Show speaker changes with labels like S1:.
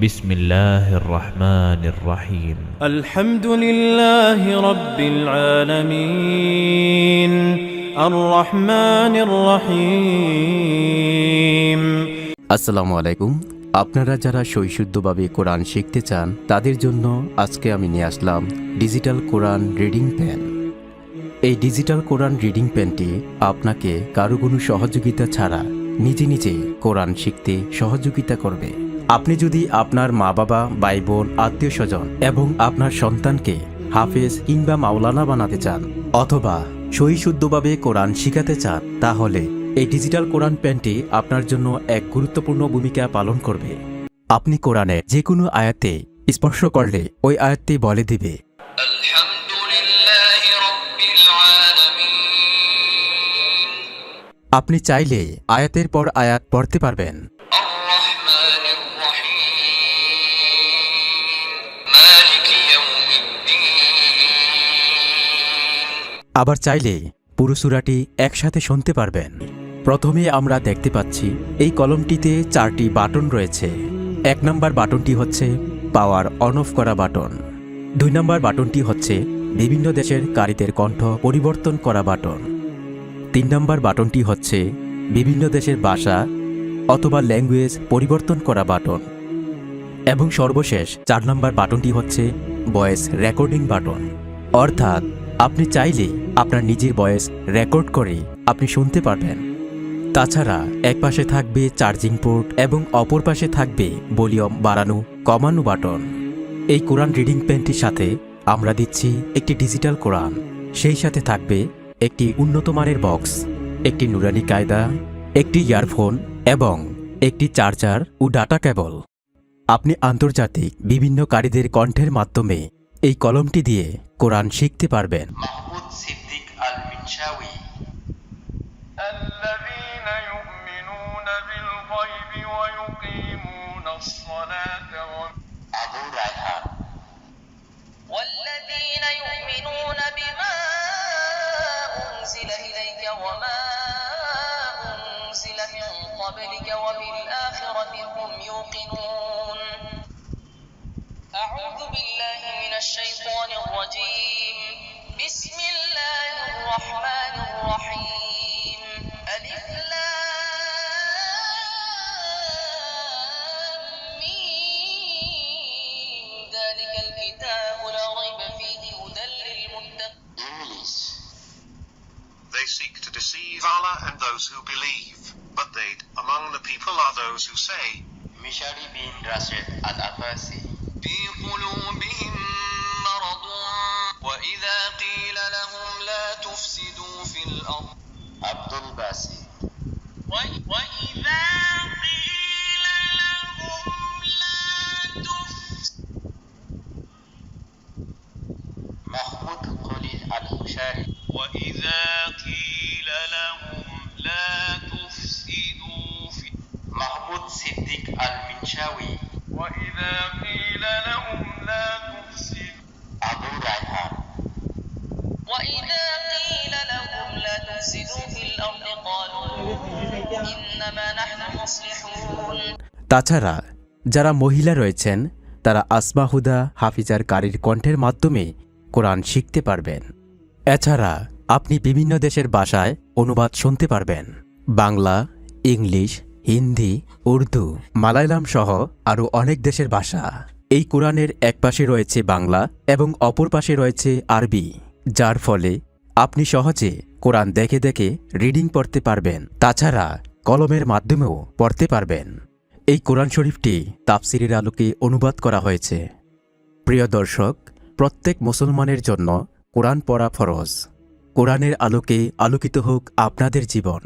S1: বিসমিল্লাহির রহমানির রহিম।
S2: আলহামদুলিল্লাহি রাব্বিল আলামিন আর রহমানির রহিম।
S3: আসসালামু আলাইকুম। আপনারা যারা সৈশুদ্ধভাবে কোরআন শিখতে চান তাদের জন্য আজকে আমি নিয়ে আসলাম ডিজিটাল কোরআন রিডিং পেন। এই ডিজিটাল কোরআন রিডিং পেনটি আপনাকে কারো কোনো সহযোগিতা ছাড়া নিজে নিজে কোরআন শিখতে সহযোগিতা করবে। আপনি যদি আপনার মা বাবা, ভাই বোন, আত্মীয় স্বজন এবং আপনার সন্তানকে হাফেজ কিংবা মাওলানা বানাতে চান অথবা সহিশুদ্ধভাবে কোরআন শিখাতে চান, তাহলে এই ডিজিটাল কোরআন পেনটি আপনার জন্য এক গুরুত্বপূর্ণ ভূমিকা পালন করবে। আপনি কোরআনের যে কোনো আয়াতে স্পর্শ করলে ওই আয়াতটি বলে দিবে
S2: আলহামদুলিল্লাহি রাব্বিল আলামিন।
S3: আপনি চাইলে আয়াতের পর আয়াত পড়তে পারবেন।
S2: আর রহমানির রহিম মালিকি ইয়াউমিদ্দিন।
S3: আবার চাইলে পুরো সূরাটি একসাথে শুনতে পারবেন। প্রথমে আমরা দেখতে পাচ্ছি এই কলমটিতে 4টি বাটন রয়েছে। 1 নম্বর বাটনটি হচ্ছে পাওয়ার অন অফ করা বাটন। 2 নম্বর বাটনটি হচ্ছে বিভিন্ন দেশের কারীদের কণ্ঠ পরিবর্তন করা বাটন। 3 নম্বর বাটনটি হচ্ছে বিভিন্ন দেশের ভাষা অথবা ল্যাঙ্গুয়েজ পরিবর্তন করা বাটন। এবং সর্বশেষ 4 নম্বর বাটনটি হচ্ছে ভয়েস রেকর্ডিং বাটন। অর্থাৎ আপনি চাইলে আপনার নিজের ভয়েস রেকর্ড করে আপনি শুনতে পারবেন। তাছাড়া এক পাশে থাকবে চার্জিং পোর্ট এবং অপর পাশে থাকবে ভলিউম বাড়ানো কমানো বাটন। এই কোরআন রিডিং পেনটির সাথে আমরা দিচ্ছি একটি ডিজিটাল কোরআন, সেই সাথে থাকবে একটি উন্নত মানের বক্স, একটি নুরানি কায়দা, একটি ইয়ারফোন এবং একটি চার্জার ও ডাটা কেবল। আপনি আন্তর্জাতিক বিভিন্ন কারীদের কণ্ঠের মাধ্যমে এই কলমটি দিয়ে কোরআন শিখতে পারবেন।
S4: মাহমুদ সিদ্দিক আল মিনশাউই।
S2: الذين يؤمنون بالغيب ويقيمون الصلاة
S4: Abu Raihan.
S5: والذين يؤمنون بما أنزل إليك وما أنزل من قبلك وبالآخرة هم يوقنون. أعوذ بالله من الشيطان الرجيم. بسم الله الرحمن الرحيم. ألف لام ميم. ذلك الكتاب لا ريب فيه هدى للمتقين.
S4: English.
S6: They seek to deceive Allah and those who believe, but they among the people are those who say,
S4: Mishary bin Rashid al Afasy.
S2: في قلوبهم مرض وإذا قيل لهم لا تفسدوا في الأرض
S4: Abdul বাসি।
S2: وإذا قيل لهم لا تفسدوا
S4: মাহমুদ খলিল আল হুশারি।
S2: وإذا قيل لهم لا تفسدوا في
S4: মাহমুদ সিদ্দিক আল মিনশাউই।
S2: وإذا قيل لهم لا تفسدوا
S4: আবু রায়হান।
S5: وإذا قيل لهم لا تفسدوا في الأرض قالوا إنما نحن مصلحون.
S3: তাছাড়া যারা মহিলা রয়েছেন তারা আসমা হুদা হাফিজার কারীর কণ্ঠের মাধ্যমে কোরআন শিখতে পারবেন। এছাড়া আপনি বিভিন্ন দেশের ভাষায় অনুবাদ শুনতে পারবেন। বাংলা, ইংলিশ, হিন্দি, উর্দু, মালায়ালাম সহ আরও অনেক দেশের ভাষা। এই কোরআনের এক পাশে রয়েছে বাংলা এবং অপর পাশে রয়েছে আরবি, যার ফলে আপনি সহজে কোরআন দেখে দেখে রিডিং পড়তে পারবেন। তাছাড়া কলমের মাধ্যমেও পড়তে পারবেন। এই কোরআন শরীফটি তাফসিরের আলোকে অনুবাদ করা হয়েছে। প্রিয় দর্শক, প্রত্যেক মুসলমানের জন্য কোরআন পড়া ফরজ। কোরআনের আলোকে আলোকিত হোক আপনাদের জীবন।